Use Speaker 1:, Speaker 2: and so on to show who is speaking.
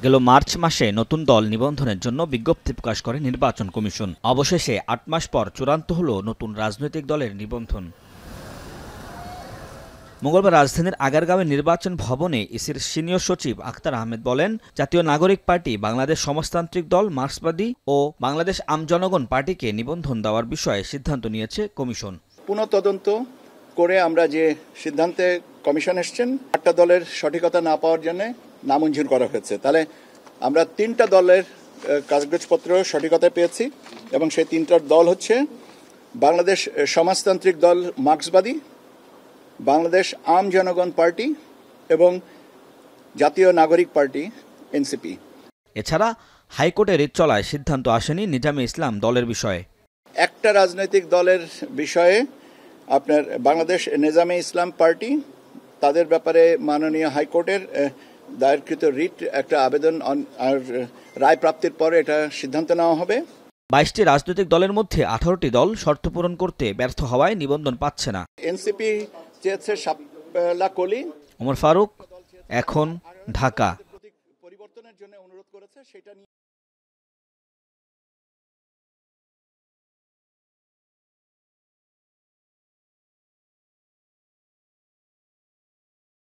Speaker 1: গেল মার্চ মাসে নতুন দল নিবন্ধনের জন্য বিজ্ঞপ্তি প্রকাশ করে নির্বাচন কমিশন। অবশেষে ৮ মাস পর চূড়ান্ত হলো নতুন রাজনৈতিক দলের নিবন্ধন। মঙ্গলবার রাজধানীর আগারগাঁওয়ের নির্বাচন ভবনে ইসির সিনিয়র সচিব আখতার আহমেদ বলেন, জাতীয় নাগরিক পার্টি, বাংলাদেশ সমাজতান্ত্রিক দল, মার্ক্সবাদী ও বাংলাদেশ আমজনগণ পার্টিকে নিবন্ধন দেওয়ার বিষয়ে সিদ্ধান্ত নিয়েছে কমিশন।
Speaker 2: পুনঃতদন্ত করে আমরা যে সিদ্ধান্তে কমিশন এসছেন, ৮টা দলের সঠিকতা না পাওয়ার জন্য নামঞ্জুর করা হয়েছে। তাহলে আমরা ৩টা দলের কাগজপত্র সঠিকতা পেয়েছি এবং সেই ৩টার দল হচ্ছে বাংলাদেশ সমাজতান্ত্রিক দল মার্ক্সবাদী, বাংলাদেশ আম জনগণ পার্টি এবং জাতীয় নাগরিক পার্টি এনসিপি।
Speaker 1: এছাড়া হাইকোর্টে রিট চলায় সিদ্ধান্ত আসেনি নিজামে ইসলাম দলের বিষয়ে।
Speaker 2: একটা রাজনৈতিক দলের বিষয়ে আপনার বাংলাদেশ নিজামে ইসলাম পার্টি, তাদের ব্যাপারে মাননীয় হাইকোর্টের দায়েরকৃত রিট একটা আবেদন আর রায় প্রাপ্তির পরে এটা সিদ্ধান্ত নেওয়া হবে।
Speaker 1: ২২টি রাজনৈতিক দলের মধ্যে ১৮টি দল শর্ত পূরণ করতে ব্যর্থ হওয়ায় নিবন্ধন পাচ্ছে না।
Speaker 2: এনসিপি চেয়েছে শাপলা কলি।
Speaker 1: ওমর ফারুক, এখন, ঢাকা।
Speaker 2: পরিবর্তনের জন্য অনুরোধ করেছে, সেটা